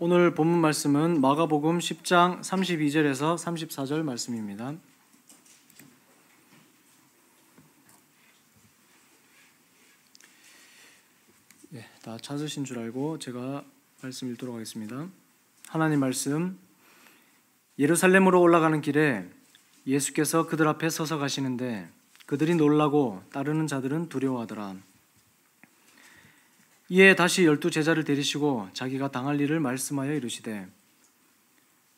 오늘 본문 말씀은 마가복음 10장 32절에서 34절 말씀입니다. 다 찾으신 줄 알고 제가 말씀 읽도록 하겠습니다. 하나님 말씀, 예루살렘으로 올라가는 길에 예수께서 그들 앞에 서서 가시는데 그들이 놀라고 따르는 자들은 두려워하더라. 이에 다시 12 제자를 데리시고 자기가 당할 일을 말씀하여 이르시되,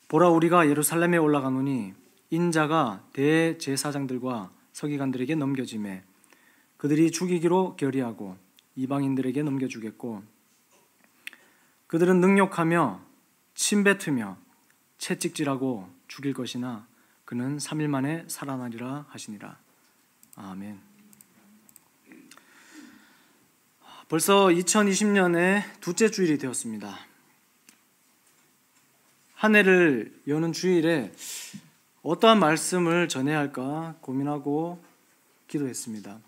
보라, 우리가 예루살렘에 올라가노니 인자가 대제사장들과 서기관들에게 넘겨지매 그들이 죽이기로 결의하고 이방인들에게 넘겨주겠고, 그들은 능욕하며 침뱉으며 채찍질하고 죽일 것이나 그는 3일 만에 살아나리라 하시니라. 아멘. 벌써 2020년의 둘째 주일이 되었습니다. 한 해를 여는 주일에 어떠한 말씀을 전해야 할까 고민하고 기도했습니다.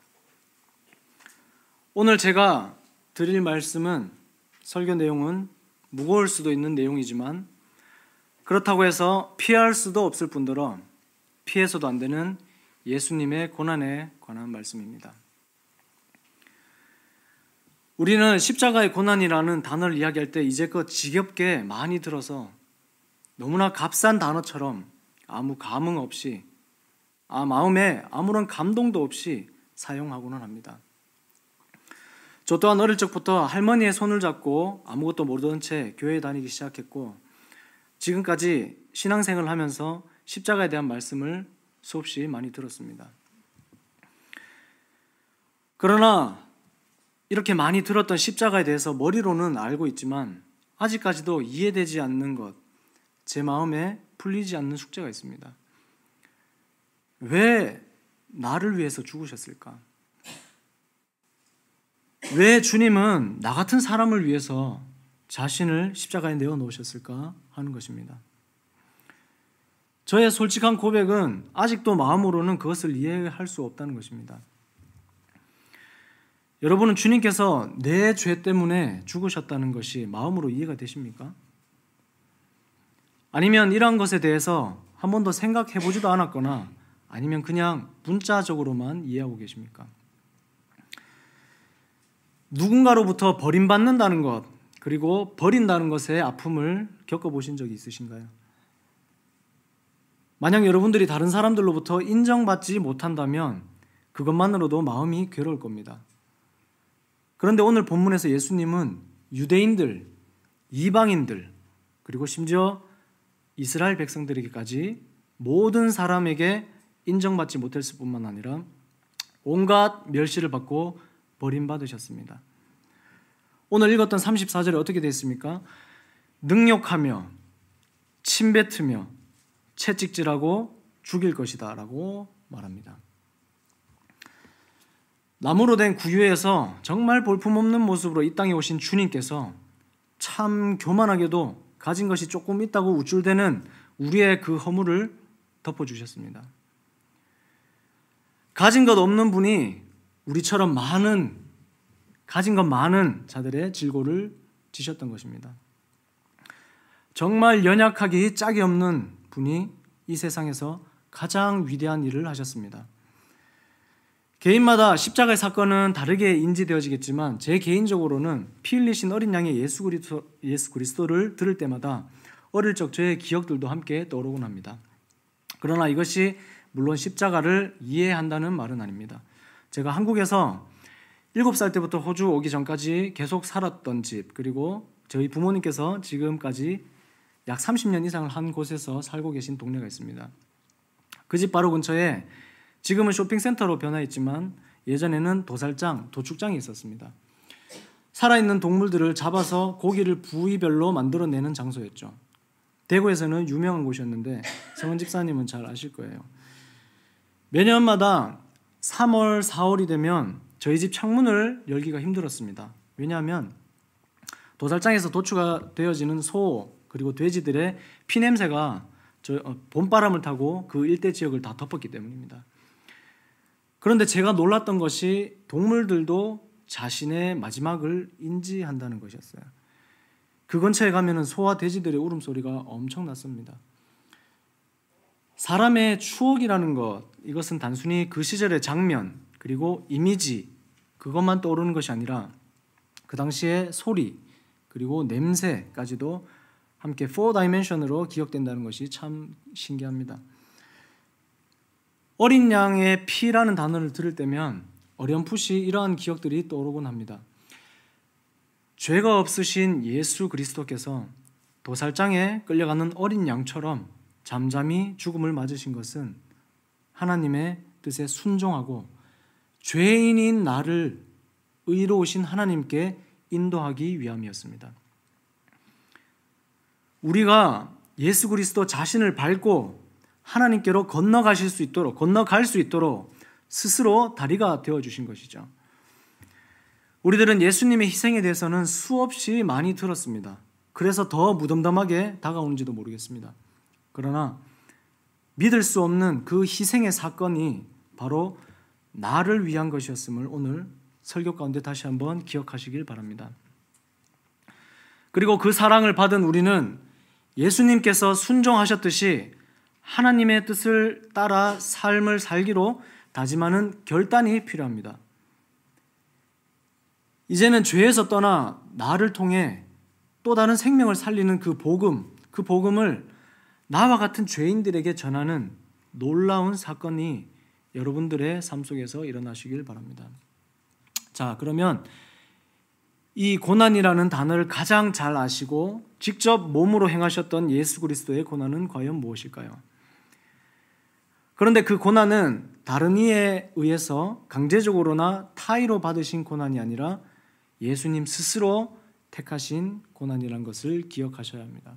오늘 제가 드릴 말씀은, 설교 내용은 무거울 수도 있는 내용이지만 그렇다고 해서 피할 수도 없을 뿐더러 피해서도 안 되는 예수님의 고난에 관한 말씀입니다. 우리는 십자가의 고난이라는 단어를 이야기할 때 이제껏 지겹게 많이 들어서 너무나 값싼 단어처럼 아무 감흥 없이, 마음에 아무런 감동도 없이 사용하고는 합니다. 저 또한 어릴 적부터 할머니의 손을 잡고 아무것도 모르던 채 교회에 다니기 시작했고, 지금까지 신앙생활을 하면서 십자가에 대한 말씀을 수없이 많이 들었습니다. 그러나 이렇게 많이 들었던 십자가에 대해서 머리로는 알고 있지만 아직까지도 이해되지 않는 것, 제 마음에 풀리지 않는 숙제가 있습니다. 왜 나를 위해서 죽으셨을까? 왜 주님은 나 같은 사람을 위해서 자신을 십자가에 내어놓으셨을까 하는 것입니다. 저의 솔직한 고백은 아직도 마음으로는 그것을 이해할 수 없다는 것입니다. 여러분은 주님께서 내 죄 때문에 죽으셨다는 것이 마음으로 이해가 되십니까? 아니면 이러한 것에 대해서 한 번도 생각해 보지도 않았거나 아니면 그냥 문자적으로만 이해하고 계십니까? 누군가로부터 버림받는다는 것, 그리고 버린다는 것의 아픔을 겪어보신 적이 있으신가요? 만약 여러분들이 다른 사람들로부터 인정받지 못한다면 그것만으로도 마음이 괴로울 겁니다. 그런데 오늘 본문에서 예수님은 유대인들, 이방인들, 그리고 심지어 이스라엘 백성들에게까지 모든 사람에게 인정받지 못했을 뿐만 아니라 온갖 멸시를 받고 버림받으셨습니다. 오늘 읽었던 34절에 어떻게 되어 있습니까? 능욕하며 침뱉으며 채찍질하고 죽일 것이다 라고 말합니다. 나무로 된 구유에서 정말 볼품없는 모습으로 이 땅에 오신 주님께서 참 교만하게도 가진 것이 조금 있다고 우쭐대는 우리의 그 허물을 덮어주셨습니다. 가진 것 없는 분이 우리처럼 가진 것 많은 자들의 질고를 지셨던 것입니다. 정말 연약하기 짝이 없는 분이 이 세상에서 가장 위대한 일을 하셨습니다. 개인마다 십자가의 사건은 다르게 인지되어지겠지만 제 개인적으로는 피 흘리신 어린 양의 예수 그리스도를 들을 때마다 어릴 적 저의 기억들도 함께 떠오르곤 합니다. 그러나 이것이 물론 십자가를 이해한다는 말은 아닙니다. 제가 한국에서 7살 때부터 호주 오기 전까지 계속 살았던 집, 그리고 저희 부모님께서 지금까지 약 30년 이상을 한 곳에서 살고 계신 동네가 있습니다. 그 집 바로 근처에 지금은 쇼핑센터로 변화했지만 예전에는 도살장, 도축장이 있었습니다. 살아있는 동물들을 잡아서 고기를 부위별로 만들어내는 장소였죠. 대구에서는 유명한 곳이었는데 성은 집사님은 잘 아실 거예요. 매년마다 3월, 4월이 되면 저희 집 창문을 열기가 힘들었습니다. 왜냐하면 도살장에서 도축가 되어지는 소 그리고 돼지들의 피냄새가 봄바람을 타고 그 일대 지역을 다 덮었기 때문입니다. 그런데 제가 놀랐던 것이 동물들도 자신의 마지막을 인지한다는 것이었어요. 그 근처에 가면은 소와 돼지들의 울음소리가 엄청났습니다. 사람의 추억이라는 것, 이것은 단순히 그 시절의 장면 그리고 이미지 그것만 떠오르는 것이 아니라 그 당시의 소리 그리고 냄새까지도 함께 4다이멘션으로 기억된다는 것이 참 신기합니다. 어린 양의 피라는 단어를 들을 때면 어렴풋이 이러한 기억들이 떠오르곤 합니다. 죄가 없으신 예수 그리스도께서 도살장에 끌려가는 어린 양처럼 잠잠히 죽음을 맞으신 것은 하나님의 뜻에 순종하고 죄인인 나를 의로우신 하나님께 인도하기 위함이었습니다. 우리가 예수 그리스도 자신을 밟고 하나님께로 건너갈 수 있도록 스스로 다리가 되어주신 것이죠. 우리들은 예수님의 희생에 대해서는 수없이 많이 들었습니다. 그래서 더 무덤덤하게 다가오는지도 모르겠습니다. 그러나 믿을 수 없는 그 희생의 사건이 바로 나를 위한 것이었음을 오늘 설교 가운데 다시 한번 기억하시길 바랍니다. 그리고 그 사랑을 받은 우리는 예수님께서 순종하셨듯이 하나님의 뜻을 따라 삶을 살기로 다짐하는 결단이 필요합니다. 이제는 죄에서 떠나 나를 통해 또 다른 생명을 살리는 그 복음을 나와 같은 죄인들에게 전하는 놀라운 사건이 여러분들의 삶 속에서 일어나시길 바랍니다. 자, 그러면 이 고난이라는 단어를 가장 잘 아시고 직접 몸으로 행하셨던 예수 그리스도의 고난은 과연 무엇일까요? 그런데 그 고난은 다른 이에 의해서 강제적으로나 타의로 받으신 고난이 아니라 예수님 스스로 택하신 고난이라는 것을 기억하셔야 합니다.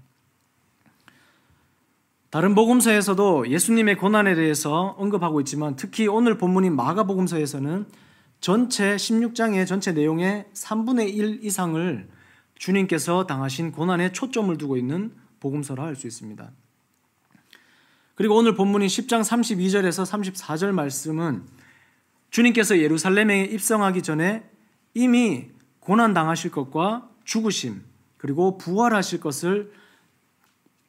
다른 복음서에서도 예수님의 고난에 대해서 언급하고 있지만 특히 오늘 본문인 마가복음서에서는 전체 16장의 전체 내용의 3분의 1 이상을 주님께서 당하신 고난에 초점을 두고 있는 복음서라 할 수 있습니다. 그리고 오늘 본문인 10장 32절에서 34절 말씀은 주님께서 예루살렘에 입성하기 전에 이미 고난 당하실 것과 죽으심 그리고 부활하실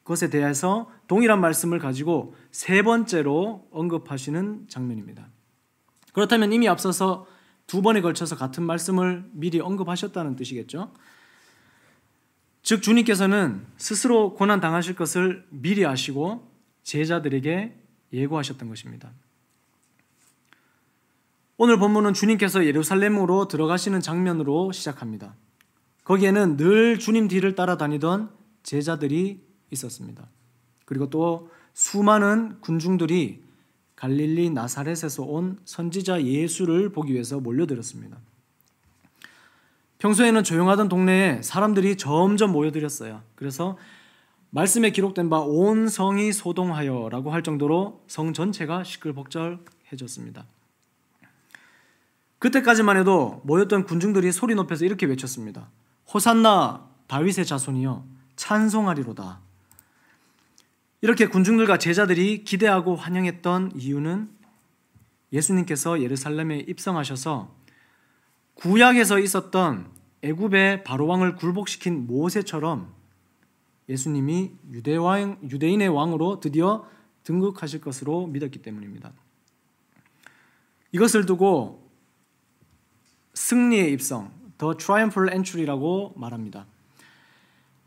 것에 대해서 동일한 말씀을 가지고 세 번째로 언급하시는 장면입니다. 그렇다면 이미 앞서서 두 번에 걸쳐서 같은 말씀을 미리 언급하셨다는 뜻이겠죠. 즉 주님께서는 스스로 고난 당하실 것을 미리 아시고 제자들에게 예고하셨던 것입니다. 오늘 본문은 주님께서 예루살렘으로 들어가시는 장면으로 시작합니다. 거기에는 늘 주님 뒤를 따라다니던 제자들이 있었습니다. 그리고 또 수많은 군중들이 갈릴리 나사렛에서 온 선지자 예수를 보기 위해서 몰려들었습니다. 평소에는 조용하던 동네에 사람들이 점점 모여들었어요. 그래서 말씀에 기록된 바 온 성이 소동하여라고 할 정도로 성 전체가 시끌벅적해졌습니다. 그때까지만 해도 모였던 군중들이 소리 높여서 이렇게 외쳤습니다. 호산나 다윗의 자손이여 찬송하리로다. 이렇게 군중들과 제자들이 기대하고 환영했던 이유는 예수님께서 예루살렘에 입성하셔서 구약에서 있었던 애굽의 바로왕을 굴복시킨 모세처럼 예수님이 유대인의 왕으로 드디어 등극하실 것으로 믿었기 때문입니다. 이것을 두고 승리의 입성, The Triumphal Entry라고 말합니다.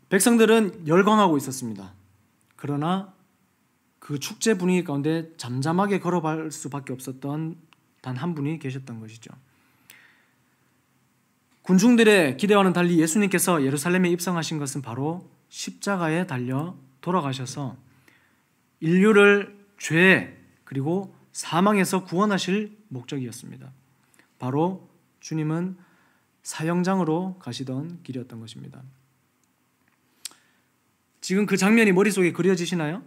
백성들은 열광하고 있었습니다. 그러나 그 축제 분위기 가운데 잠잠하게 걸어갈 수밖에 없었던 단 한 분이 계셨던 것이죠. 군중들의 기대와는 달리 예수님께서 예루살렘에 입성하신 것은 바로 십자가에 달려 돌아가셔서 인류를 죄 그리고 사망에서 구원하실 목적이었습니다. 바로 주님은 사형장으로 가시던 길이었던 것입니다. 지금 그 장면이 머릿속에 그려지시나요?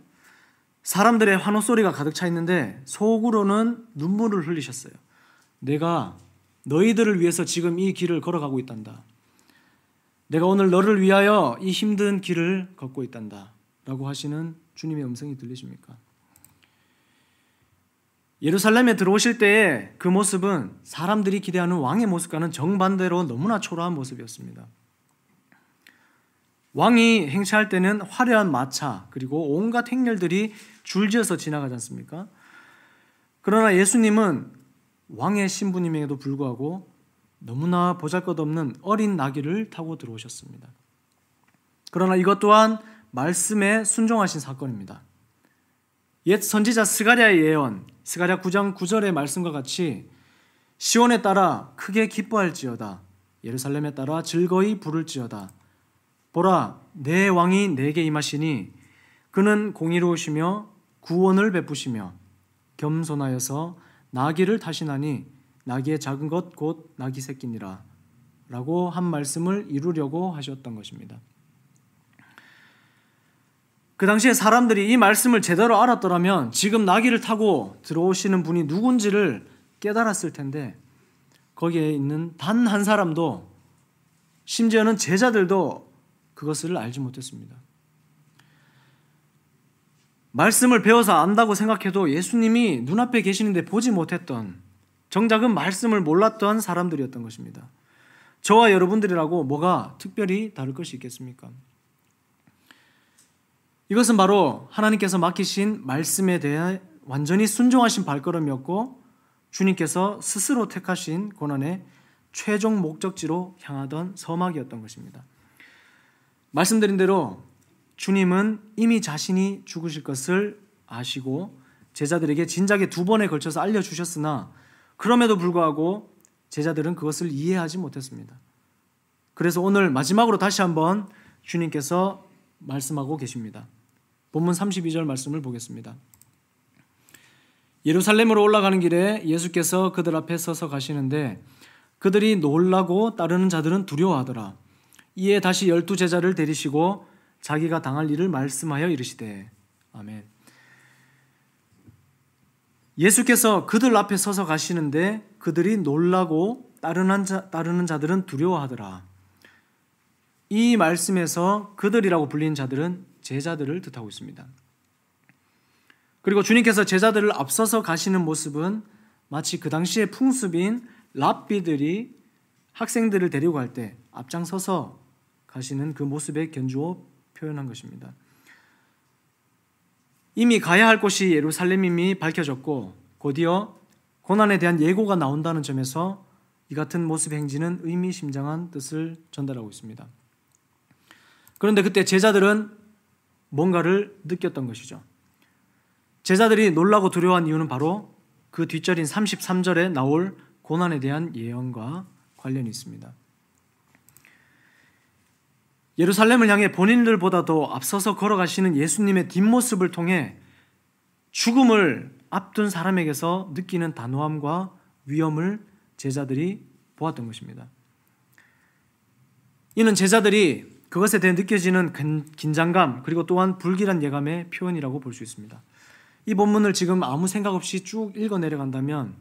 사람들의 환호 소리가 가득 차 있는데 속으로는 눈물을 흘리셨어요. 내가 너희들을 위해서 지금 이 길을 걸어가고 있단다. 내가 오늘 너를 위하여 이 힘든 길을 걷고 있단다 라고 하시는 주님의 음성이 들리십니까? 예루살렘에 들어오실 때의 그 모습은 사람들이 기대하는 왕의 모습과는 정반대로 너무나 초라한 모습이었습니다. 왕이 행차할 때는 화려한 마차 그리고 온갖 행렬들이 줄지어서 지나가지 않습니까? 그러나 예수님은 왕의 신부님에도 불구하고 너무나 보잘것없는 어린 나귀를 타고 들어오셨습니다. 그러나 이것 또한 말씀에 순종하신 사건입니다. 옛 선지자 스가랴의 예언, 스가랴 9장 9절의 말씀과 같이 시온에 따라 크게 기뻐할지어다, 예루살렘에 따라 즐거이 부를지어다. 보라, 내 왕이 내게 임하시니 그는 공의로우시며 구원을 베푸시며 겸손하여서 나귀를 타시나니 나귀의 작은 것 곧 나귀 새끼니라 라고 한 말씀을 이루려고 하셨던 것입니다. 그 당시에 사람들이 이 말씀을 제대로 알았더라면 지금 나귀를 타고 들어오시는 분이 누군지를 깨달았을 텐데 거기에 있는 단 한 사람도, 심지어는 제자들도 그것을 알지 못했습니다. 말씀을 배워서 안다고 생각해도 예수님이 눈앞에 계시는데 보지 못했던, 정작은 말씀을 몰랐던 사람들이었던 것입니다. 저와 여러분들이라고 뭐가 특별히 다를 것이 있겠습니까? 이것은 바로 하나님께서 맡기신 말씀에 대해 완전히 순종하신 발걸음이었고 주님께서 스스로 택하신 고난의 최종 목적지로 향하던 서막이었던 것입니다. 말씀드린 대로 주님은 이미 자신이 죽으실 것을 아시고 제자들에게 진작에 2번에 걸쳐서 알려주셨으나 그럼에도 불구하고 제자들은 그것을 이해하지 못했습니다. 그래서 오늘 마지막으로 다시 한번 주님께서 말씀하고 계십니다. 본문 32절 말씀을 보겠습니다. 예루살렘으로 올라가는 길에 예수께서 그들 앞에 서서 가시는데 그들이 놀라고 따르는 자들은 두려워하더라. 이에 다시 12제자를 데리시고 자기가 당할 일을 말씀하여 이르시되. 아멘. 예수께서 그들 앞에 서서 가시는데 그들이 놀라고 따르는 자들은 두려워하더라. 이 말씀에서 그들이라고 불리는 자들은 제자들을 뜻하고 있습니다. 그리고 주님께서 제자들을 앞서서 가시는 모습은 마치 그 당시의 풍습인 랍비들이 학생들을 데리고 갈 때 앞장서서 가시는 그 모습에 견주어 표현한 것입니다. 이미 가야 할 곳이 예루살렘임이 밝혀졌고 곧이어 고난에 대한 예고가 나온다는 점에서 이 같은 모습 행진은 의미심장한 뜻을 전달하고 있습니다. 그런데 그때 제자들은 뭔가를 느꼈던 것이죠. 제자들이 놀라고 두려워한 이유는 바로 그 뒷절인 33절에 나올 고난에 대한 예언과 관련이 있습니다. 예루살렘을 향해 본인들보다도 앞서서 걸어가시는 예수님의 뒷모습을 통해 죽음을 앞둔 사람에게서 느끼는 단호함과 위험을 제자들이 보았던 것입니다. 이는 제자들이 그것에 대해 느껴지는 긴장감 그리고 또한 불길한 예감의 표현이라고 볼 수 있습니다. 이 본문을 지금 아무 생각 없이 쭉 읽어 내려간다면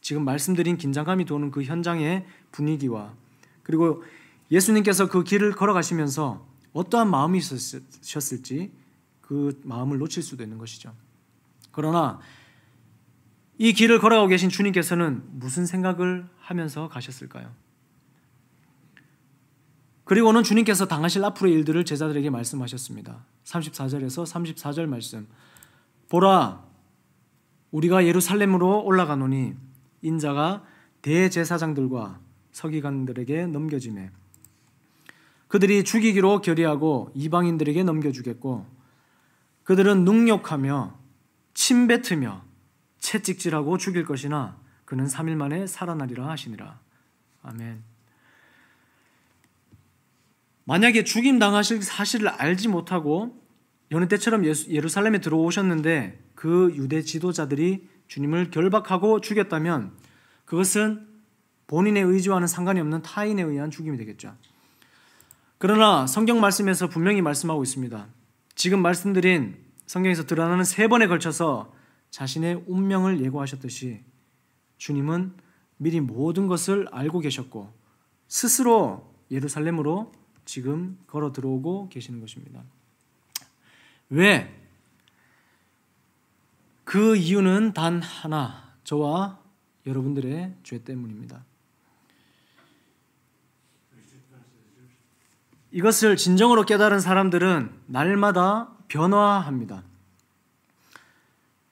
지금 말씀드린 긴장감이 도는 그 현장의 분위기와 그리고 예수님께서 그 길을 걸어가시면서 어떠한 마음이 있으셨을지 그 마음을 놓칠 수도 있는 것이죠. 그러나 이 길을 걸어가고 계신 주님께서는 무슨 생각을 하면서 가셨을까요? 그리고는 주님께서 당하실 앞으로의 일들을 제자들에게 말씀하셨습니다. 34절에서 34절 말씀. 보라, 우리가 예루살렘으로 올라가노니 인자가 대제사장들과 서기관들에게 넘겨지매 그들이 죽이기로 결의하고 이방인들에게 넘겨주겠고 그들은 능욕하며 침뱉으며 채찍질하고 죽일 것이나 그는 3일 만에 살아나리라 하시니라. 아멘. 만약에 죽임 당하실 사실을 알지 못하고 여느 때처럼 예루살렘에 들어오셨는데 그 유대 지도자들이 주님을 결박하고 죽였다면 그것은 본인의 의지와는 상관이 없는 타인에 의한 죽임이 되겠죠. 그러나 성경 말씀에서 분명히 말씀하고 있습니다. 지금 말씀드린 성경에서 드러나는 3번에 걸쳐서 자신의 운명을 예고하셨듯이 주님은 미리 모든 것을 알고 계셨고 스스로 예루살렘으로 지금 걸어 들어오고 계시는 것입니다. 왜? 그 이유는 단 하나, 저와 여러분들의 죄 때문입니다. 이것을 진정으로 깨달은 사람들은 날마다 변화합니다.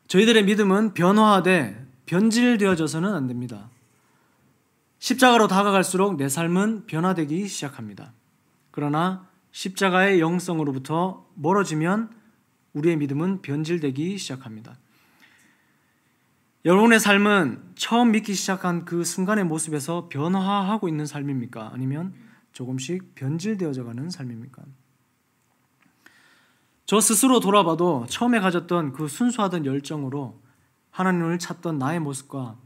저희들의 믿음은 변화하되 변질되어져서는 안 됩니다. 십자가로 다가갈수록 내 삶은 변화되기 시작합니다. 그러나 십자가의 영성으로부터 멀어지면 우리의 믿음은 변질되기 시작합니다. 여러분의 삶은 처음 믿기 시작한 그 순간의 모습에서 변화하고 있는 삶입니까? 아니면 조금씩 변질되어져 가는 삶입니까? 저 스스로 돌아봐도 처음에 가졌던 그 순수하던 열정으로 하나님을 찾던 나의 모습과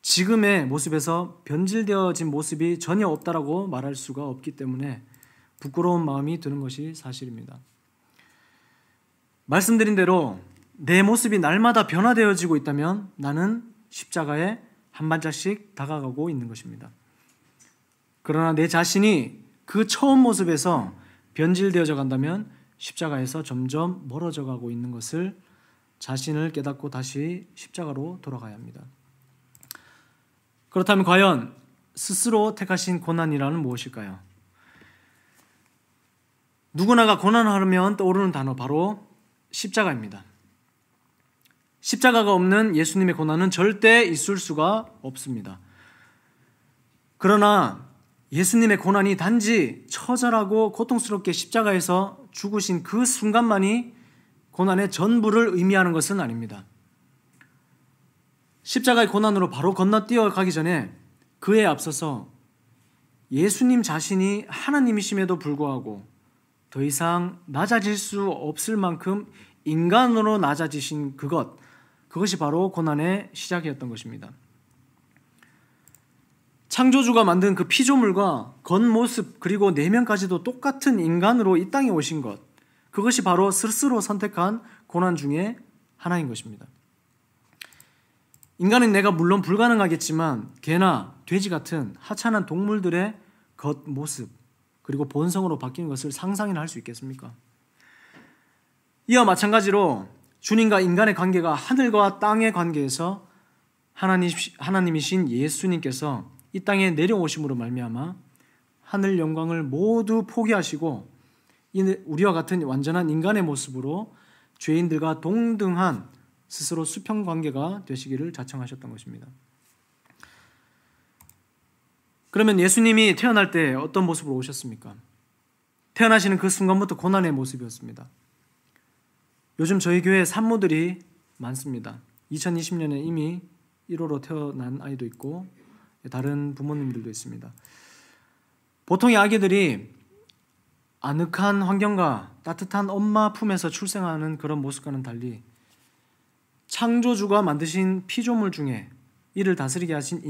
지금의 모습에서 변질되어진 모습이 전혀 없다라고 말할 수가 없기 때문에 부끄러운 마음이 드는 것이 사실입니다. 말씀드린 대로 내 모습이 날마다 변화되어지고 있다면 나는 십자가에 한 발짝씩 다가가고 있는 것입니다. 그러나 내 자신이 그 처음 모습에서 변질되어져 간다면 십자가에서 점점 멀어져 가고 있는 것을 자신을 깨닫고 다시 십자가로 돌아가야 합니다. 그렇다면 과연 스스로 택하신 고난이라는 무엇일까요? 누구나가 고난하면 떠오르는 단어 바로 십자가입니다. 십자가가 없는 예수님의 고난은 절대 있을 수가 없습니다. 그러나 예수님의 고난이 단지 처절하고 고통스럽게 십자가에서 죽으신 그 순간만이 고난의 전부를 의미하는 것은 아닙니다. 십자가의 고난으로 바로 건너뛰어 가기 전에 그에 앞서서 예수님 자신이 하나님이심에도 불구하고 더 이상 낮아질 수 없을 만큼 인간으로 낮아지신 그것이 바로 고난의 시작이었던 것입니다. 창조주가 만든 그 피조물과 겉모습 그리고 내면까지도 똑같은 인간으로 이 땅에 오신 것, 그것이 바로 스스로 선택한 고난 중에 하나인 것입니다. 인간은 내가 물론 불가능하겠지만 개나 돼지 같은 하찮은 동물들의 겉모습 그리고 본성으로 바뀌는 것을 상상이나 할 수 있겠습니까? 이와 마찬가지로 주님과 인간의 관계가 하늘과 땅의 관계에서 하나님이신 예수님께서 이 땅에 내려오심으로 말미암아 하늘 영광을 모두 포기하시고 우리와 같은 완전한 인간의 모습으로 죄인들과 동등한 스스로 수평 관계가 되시기를 자청하셨던 것입니다. 그러면 예수님이 태어날 때 어떤 모습으로 오셨습니까? 태어나시는 그 순간부터 고난의 모습이었습니다. 요즘 저희 교회에 산모들이 많습니다. 2020년에 이미 1호로 태어난 아이도 있고 다른 부모님들도 있습니다. 보통의 아기들이 아늑한 환경과 따뜻한 엄마 품에서 출생하는 그런 모습과는 달리 창조주가 만드신 피조물 중에 이를 다스리게 하신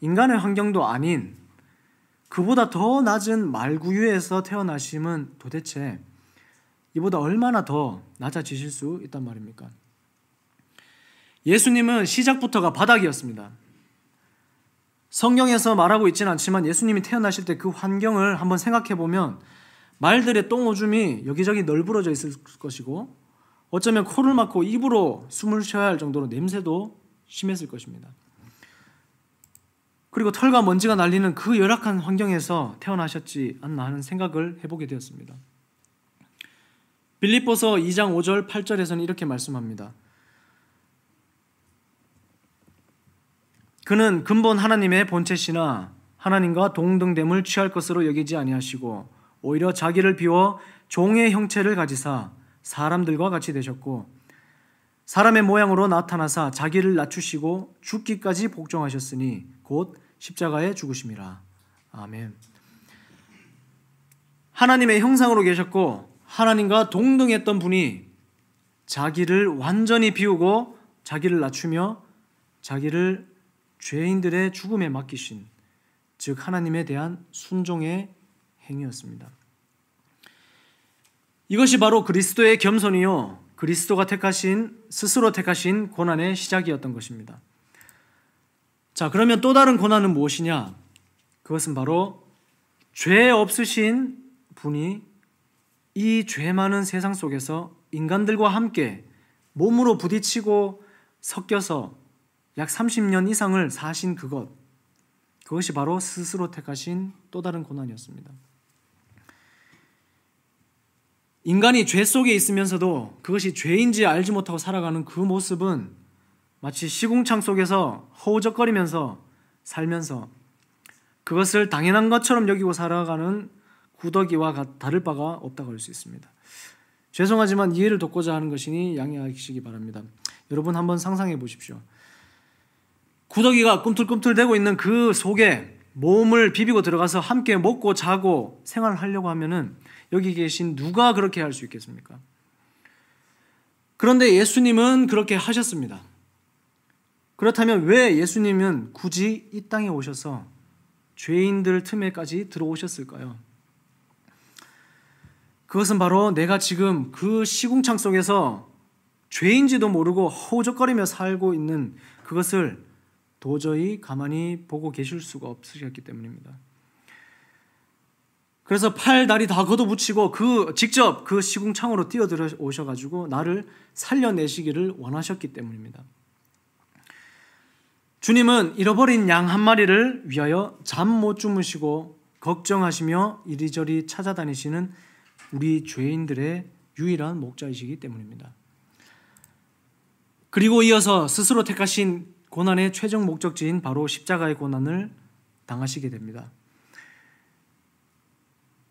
인간의 환경도 아닌 그보다 더 낮은 말구유에서 태어나심은 도대체 이보다 얼마나 더 낮아지실 수 있단 말입니까? 예수님은 시작부터가 바닥이었습니다. 성경에서 말하고 있지는 않지만 예수님이 태어나실 때 그 환경을 한번 생각해 보면 말들의 똥오줌이 여기저기 널브러져 있을 것이고 어쩌면 코를 막고 입으로 숨을 쉬어야 할 정도로 냄새도 심했을 것입니다. 그리고 털과 먼지가 날리는 그 열악한 환경에서 태어나셨지 않나 하는 생각을 해보게 되었습니다. 빌립보서 2장 5절 8절에서는 이렇게 말씀합니다. 그는 근본 하나님의 본체시나 하나님과 동등됨을 취할 것으로 여기지 아니하시고 오히려 자기를 비워 종의 형체를 가지사 사람들과 같이 되셨고 사람의 모양으로 나타나사 자기를 낮추시고 죽기까지 복종하셨으니 곧 십자가에 죽으심이라. 아멘. 하나님의 형상으로 계셨고 하나님과 동등했던 분이 자기를 완전히 비우고 자기를 낮추며 자기를 죄인들의 죽음에 맡기신, 즉 하나님에 대한 순종의 행위였습니다. 이것이 바로 그리스도의 겸손이요 그리스도가 스스로 택하신 고난의 시작이었던 것입니다. 자, 그러면 또 다른 고난은 무엇이냐? 그것은 바로 죄 없으신 분이 이 죄 많은 세상 속에서 인간들과 함께 몸으로 부딪히고 섞여서 약 30년 이상을 사신 그것이 바로 스스로 택하신 또 다른 고난이었습니다. 인간이 죄 속에 있으면서도 그것이 죄인지 알지 못하고 살아가는 그 모습은 마치 시궁창 속에서 허우적거리면서 살면서 그것을 당연한 것처럼 여기고 살아가는 구더기와 다를 바가 없다고 할 수 있습니다. 죄송하지만 이해를 돕고자 하는 것이니 양해하시기 바랍니다. 여러분 한번 상상해 보십시오. 구더기가 꿈틀꿈틀대고 있는 그 속에 몸을 비비고 들어가서 함께 먹고 자고 생활하려고 하면은 여기 계신 누가 그렇게 할 수 있겠습니까? 그런데 예수님은 그렇게 하셨습니다. 그렇다면 왜 예수님은 굳이 이 땅에 오셔서 죄인들 틈에까지 들어오셨을까요? 그것은 바로 내가 지금 그 시궁창 속에서 죄인지도 모르고 허우적거리며 살고 있는 그것을 도저히 가만히 보고 계실 수가 없으셨기 때문입니다. 그래서 팔, 다리 다 걷어붙이고 직접 그 시궁창으로 뛰어들어 오셔가지고 나를 살려내시기를 원하셨기 때문입니다. 주님은 잃어버린 양 한 마리를 위하여 잠 못 주무시고 걱정하시며 이리저리 찾아다니시는 우리 죄인들의 유일한 목자이시기 때문입니다. 그리고 이어서 스스로 택하신 고난의 최종 목적지인 바로 십자가의 고난을 당하시게 됩니다.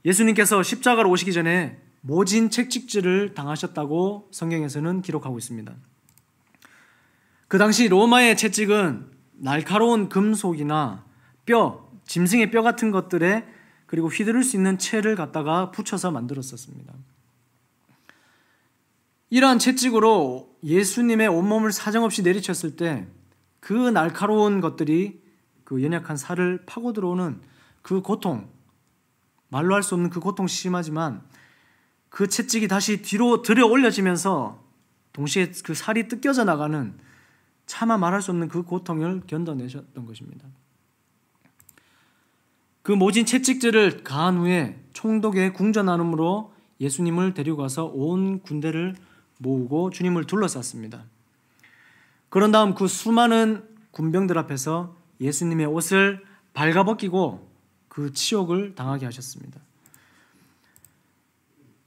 예수님께서 십자가로 오시기 전에 모진 채찍질을 당하셨다고 성경에서는 기록하고 있습니다. 그 당시 로마의 채찍은 날카로운 금속이나 뼈, 짐승의 뼈 같은 것들에 그리고 휘두를 수 있는 채를 갖다가 붙여서 만들었었습니다. 이러한 채찍으로 예수님의 온몸을 사정없이 내리쳤을 때 그 날카로운 것들이 그 연약한 살을 파고 들어오는 그 고통, 말로 할 수 없는 그 고통 심하지만 그 채찍이 다시 뒤로 들어 올려지면서 동시에 그 살이 뜯겨져 나가는 차마 말할 수 없는 그 고통을 견뎌내셨던 것입니다. 그 모진 채찍질을 가한 후에 총독의 궁전안으로 예수님을 데리고 가서 온 군대를 모으고 주님을 둘러쌌습니다. 그런 다음 그 수많은 군병들 앞에서 예수님의 옷을 발가벗기고 그 치욕을 당하게 하셨습니다.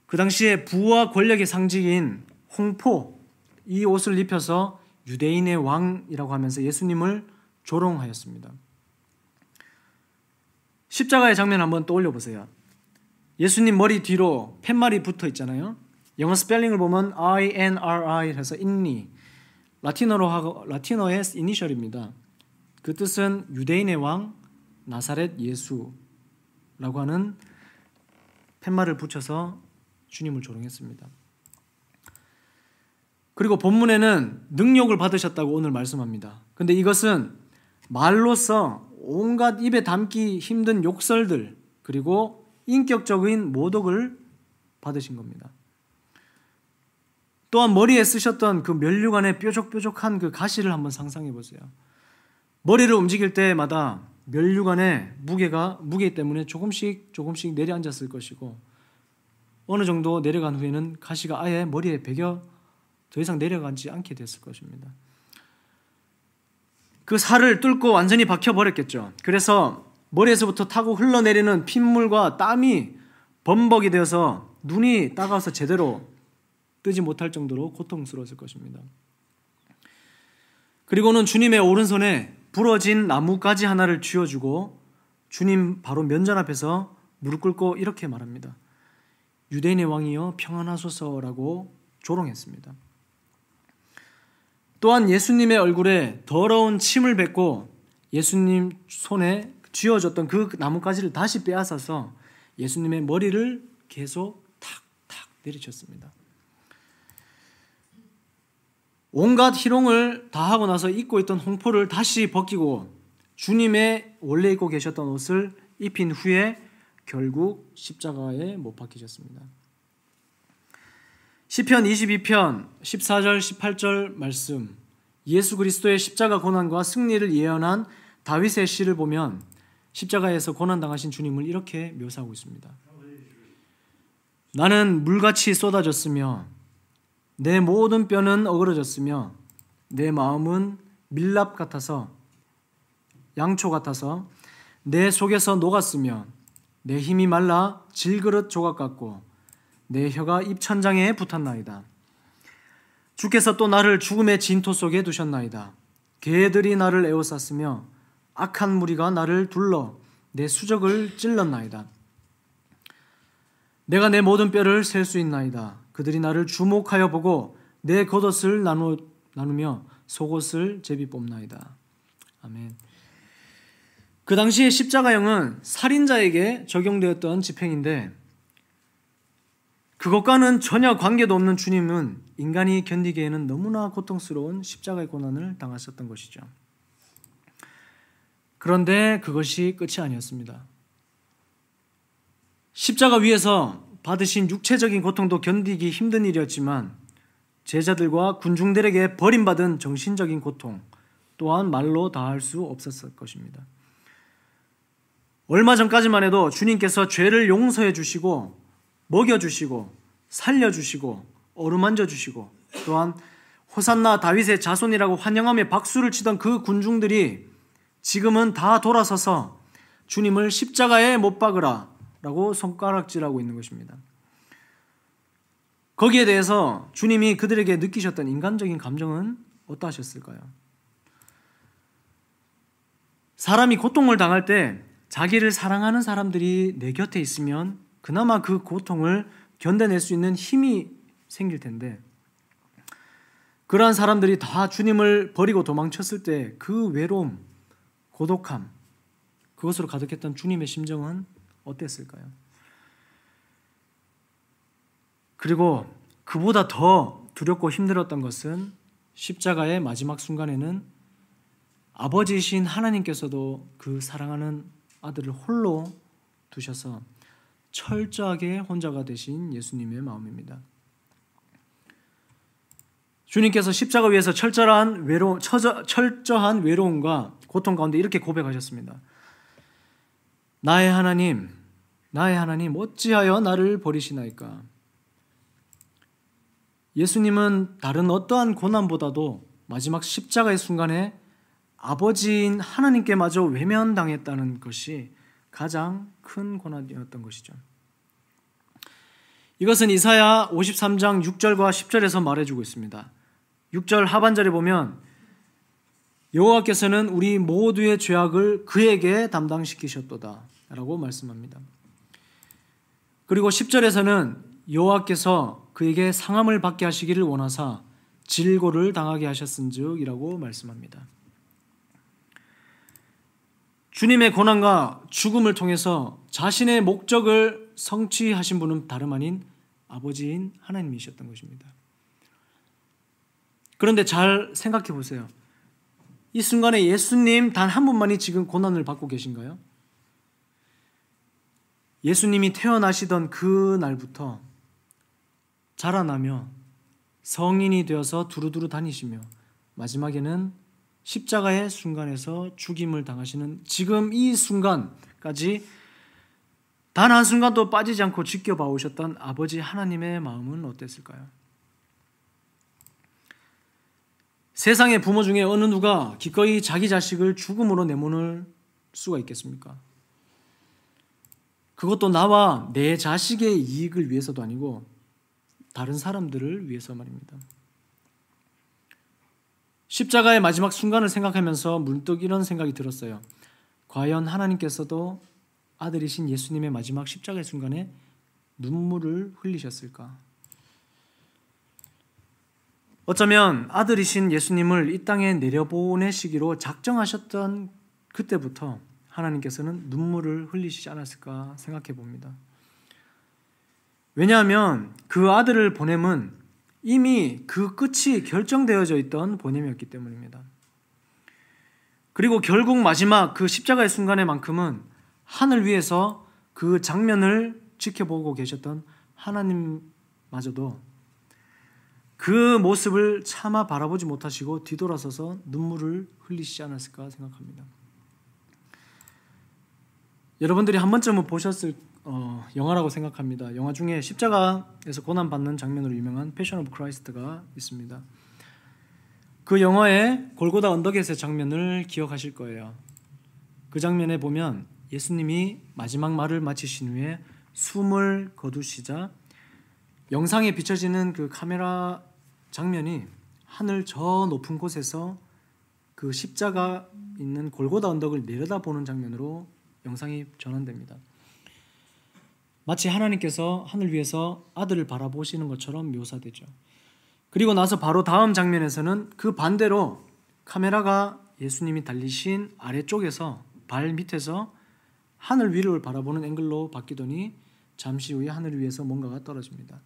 그 당시에 부와 권력의 상징인 홍포, 이 옷을 입혀서 유대인의 왕이라고 하면서 예수님을 조롱하였습니다. 십자가의 장면 한번 떠올려 보세요. 예수님 머리 뒤로 팻말이 붙어 있잖아요. 영어 스펠링을 보면 INRI 해서 인니, 라틴어의 이니셜입니다. 그 뜻은 유대인의 왕 나사렛 예수라고 하는 팻말을 붙여서 주님을 조롱했습니다. 그리고 본문에는 능욕을 받으셨다고 오늘 말씀합니다. 그런데 이것은 말로써 온갖 입에 담기 힘든 욕설들 그리고 인격적인 모독을 받으신 겁니다. 또한 머리에 쓰셨던 그 면류관의 뾰족뾰족한 그 가시를 한번 상상해 보세요. 머리를 움직일 때마다 면류관의 무게 때문에 조금씩 내려앉았을 것이고 어느 정도 내려간 후에는 가시가 아예 머리에 배겨 더 이상 내려가지 않게 됐을 것입니다. 그 살을 뚫고 완전히 박혀버렸겠죠. 그래서 머리에서부터 타고 흘러내리는 핏물과 땀이 범벅이 되어서 눈이 따가워서 제대로 뜨지 못할 정도로 고통스러웠을 것입니다. 그리고는 주님의 오른손에 부러진 나뭇가지 하나를 쥐어주고 주님 바로 면전 앞에서 무릎 꿇고 이렇게 말합니다. 유대인의 왕이여 평안하소서라고 조롱했습니다. 또한 예수님의 얼굴에 더러운 침을 뱉고 예수님 손에 쥐어줬던 그 나뭇가지를 다시 빼앗아서 예수님의 머리를 계속 탁탁 내리쳤습니다. 온갖 희롱을 다 하고 나서 입고 있던 홍포를 다시 벗기고 주님의 원래 입고 계셨던 옷을 입힌 후에 결국 십자가에 못 박히셨습니다. 시편 22편 14절 18절 말씀, 예수 그리스도의 십자가 고난과 승리를 예언한 다윗의 시를 보면 십자가에서 고난당하신 주님을 이렇게 묘사하고 있습니다. 나는 물같이 쏟아졌으며 내 모든 뼈는 어그러졌으며 내 마음은 밀랍 같아서 양초 같아서 내 속에서 녹았으며 내 힘이 말라 질그릇 조각 같고 내 혀가 입천장에 붙었나이다. 주께서 또 나를 죽음의 진토 속에 두셨나이다. 개들이 나를 에워쌌으며 악한 무리가 나를 둘러 내 수적을 찔렀나이다. 내가 내 모든 뼈를 셀 수 있나이다. 그들이 나를 주목하여 보고 내 겉옷을 나누며 속옷을 제비 뽑나이다. 아멘. 그 당시에 십자가형은 살인자에게 적용되었던 집행인데 그것과는 전혀 관계도 없는 주님은 인간이 견디기에는 너무나 고통스러운 십자가의 고난을 당하셨던 것이죠. 그런데 그것이 끝이 아니었습니다. 십자가 위에서 받으신 육체적인 고통도 견디기 힘든 일이었지만 제자들과 군중들에게 버림받은 정신적인 고통 또한 말로 다할 수 없었을 것입니다. 얼마 전까지만 해도 주님께서 죄를 용서해 주시고 먹여주시고 살려주시고 어루만져 주시고 또한 호산나 다윗의 자손이라고 환영하며 박수를 치던 그 군중들이 지금은 다 돌아서서 주님을 십자가에 못 박으라 라고 손가락질하고 있는 것입니다. 거기에 대해서 주님이 그들에게 느끼셨던 인간적인 감정은 어떠하셨을까요? 사람이 고통을 당할 때 자기를 사랑하는 사람들이 내 곁에 있으면 그나마 그 고통을 견뎌낼 수 있는 힘이 생길 텐데 그러한 사람들이 다 주님을 버리고 도망쳤을 때 그 외로움, 고독함, 그것으로 가득했던 주님의 심정은 어땠을까요? 그리고 그보다 더 두렵고 힘들었던 것은 십자가의 마지막 순간에는 아버지이신 하나님께서도 그 사랑하는 아들을 홀로 두셔서 철저하게 혼자가 되신 예수님의 마음입니다. 주님께서 십자가 위에서 철저한 외로움과 고통 가운데 이렇게 고백하셨습니다. 나의 하나님 어찌하여 나를 버리시나이까? 예수님은 다른 어떠한 고난보다도 마지막 십자가의 순간에 아버지인 하나님께마저 외면당했다는 것이 가장 큰 고난이었던 것이죠. 이것은 이사야 53장 6절과 10절에서 말해주고 있습니다. 6절 하반절에 보면 여호와께서는 우리 모두의 죄악을 그에게 담당시키셨도다 라고 말씀합니다. 그리고 10절에서는 여호와께서 그에게 상함을 받게 하시기를 원하사 질고를 당하게 하셨은즉 이라고 말씀합니다. 주님의 고난과 죽음을 통해서 자신의 목적을 성취하신 분은 다름 아닌 아버지인 하나님이셨던 것입니다. 그런데 잘 생각해 보세요. 이 순간에 예수님 단 한 분만이 지금 고난을 받고 계신가요? 예수님이 태어나시던 그 날부터 자라나며 성인이 되어서 두루두루 다니시며 마지막에는 십자가의 순간에서 죽임을 당하시는 지금 이 순간까지 단 한순간도 빠지지 않고 지켜봐 오셨던 아버지 하나님의 마음은 어땠을까요? 세상의 부모 중에 어느 누가 기꺼이 자기 자식을 죽음으로 내모를 수가 있겠습니까? 그것도 나와 내 자식의 이익을 위해서도 아니고 다른 사람들을 위해서 말입니다. 십자가의 마지막 순간을 생각하면서 문득 이런 생각이 들었어요. 과연 하나님께서도 아들이신 예수님의 마지막 십자가의 순간에 눈물을 흘리셨을까? 어쩌면 아들이신 예수님을 이 땅에 내려보내시기로 작정하셨던 그때부터 하나님께서는 눈물을 흘리시지 않았을까 생각해 봅니다. 왜냐하면 그 아들을 보냄은 이미 그 끝이 결정되어져 있던 보냄이었기 때문입니다. 그리고 결국 마지막 그 십자가의 순간에만큼은 하늘 위에서 그 장면을 지켜보고 계셨던 하나님마저도 그 모습을 차마 바라보지 못하시고 뒤돌아서서 눈물을 흘리시지 않았을까 생각합니다. 여러분들이 한 번쯤은 보셨을 영화라고 생각합니다. 영화 중에 십자가에서 고난받는 장면으로 유명한 패션 오브 크라이스트가 있습니다. 그 영화의 골고다 언덕에서의 장면을 기억하실 거예요. 그 장면에 보면 예수님이 마지막 말을 마치신 후에 숨을 거두시자 영상에 비춰지는 그 카메라 장면이 하늘 저 높은 곳에서 그 십자가 있는 골고다 언덕을 내려다보는 장면으로 영상이 전환됩니다. 마치 하나님께서 하늘 위에서 아들을 바라보시는 것처럼 묘사되죠. 그리고 나서 바로 다음 장면에서는 그 반대로 카메라가 예수님이 달리신 아래쪽에서 발 밑에서 하늘 위를 바라보는 앵글로 바뀌더니 잠시 후에 하늘 위에서 뭔가가 떨어집니다.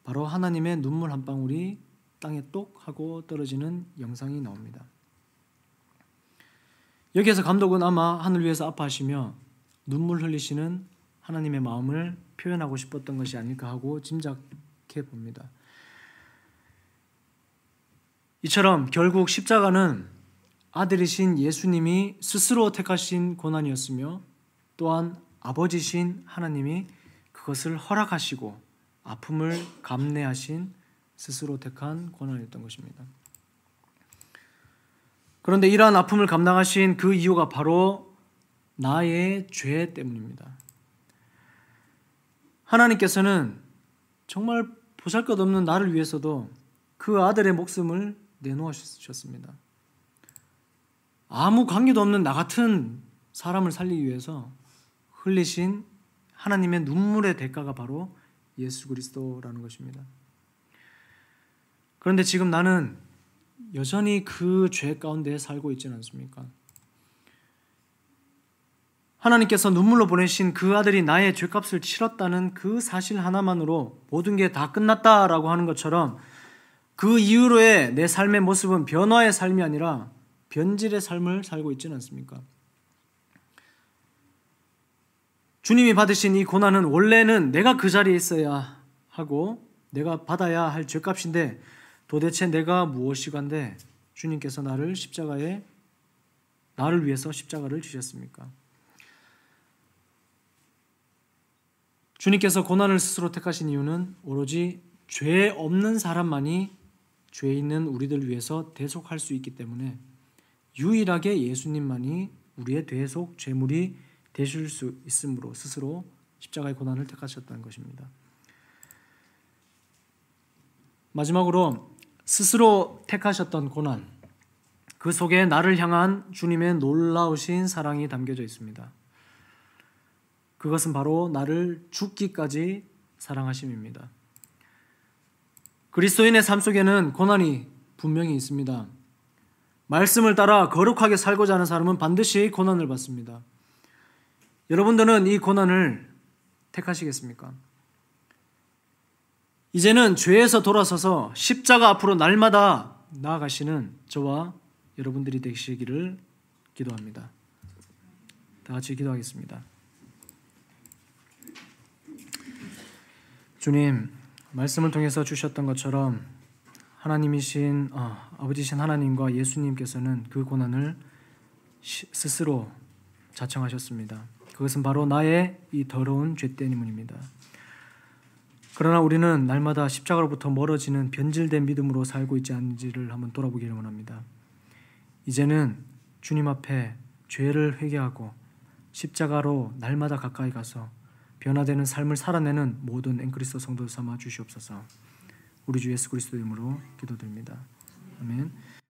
바로 하나님의 눈물 한 방울이 땅에 똑 하고 떨어지는 영상이 나옵니다. 여기에서 감독은 아마 하늘 위에서 아파하시며 눈물 흘리시는 하나님의 마음을 표현하고 싶었던 것이 아닐까 하고 짐작해 봅니다. 이처럼 결국 십자가는 아들이신 예수님이 스스로 택하신 고난이었으며 또한 아버지신 하나님이 그것을 허락하시고 아픔을 감내하신 스스로 택한 고난이었던 것입니다. 그런데 이러한 아픔을 감당하신 그 이유가 바로 나의 죄 때문입니다. 하나님께서는 정말 보잘것없는 나를 위해서도 그 아들의 목숨을 내놓으셨습니다. 아무 관계도 없는 나 같은 사람을 살리기 위해서 흘리신 하나님의 눈물의 대가가 바로 예수 그리스도라는 것입니다. 그런데 지금 나는 여전히 그 죄 가운데 살고 있지는 않습니까? 하나님께서 눈물로 보내신 그 아들이 나의 죄값을 치렀다는 그 사실 하나만으로 모든 게 다 끝났다라고 하는 것처럼 그 이후로의 내 삶의 모습은 변화의 삶이 아니라 변질의 삶을 살고 있지는 않습니까? 주님이 받으신 이 고난은 원래는 내가 그 자리에 있어야 하고 내가 받아야 할 죄값인데 도대체 내가 무엇이간데 주님께서 나를 위해서 십자가를 지셨습니까? 주님께서 고난을 스스로 택하신 이유는 오로지 죄 없는 사람만이 죄 있는 우리들 위해서 대속할 수 있기 때문에 유일하게 예수님만이 우리의 대속 제물이 되실 수 있으므로 스스로 십자가의 고난을 택하셨다는 것입니다. 마지막으로 스스로 택하셨던 고난, 그 속에 나를 향한 주님의 놀라우신 사랑이 담겨져 있습니다. 그것은 바로 나를 죽기까지 사랑하심입니다. 그리스도인의 삶 속에는 고난이 분명히 있습니다. 말씀을 따라 거룩하게 살고자 하는 사람은 반드시 고난을 받습니다. 여러분들은 이 고난을 택하시겠습니까? 이제는 죄에서 돌아서서 십자가 앞으로 날마다 나아가시는 저와 여러분들이 되시기를 기도합니다. 다 같이 기도하겠습니다. 주님, 말씀을 통해서 주셨던 것처럼 아버지신 하나님과 예수님께서는 그 고난을 스스로 자청하셨습니다. 그것은 바로 나의 이 더러운 죄 때문입니다. 그러나 우리는 날마다 십자가로부터 멀어지는 변질된 믿음으로 살고 있지 않은지를 한번 돌아보기를 원합니다. 이제는 주님 앞에 죄를 회개하고 십자가로 날마다 가까이 가서 변화되는 삶을 살아내는 모든 앵그리스도 성도 삼아 주시옵소서. 우리 주 예수 그리스도 이름으로 기도드립니다. 아멘.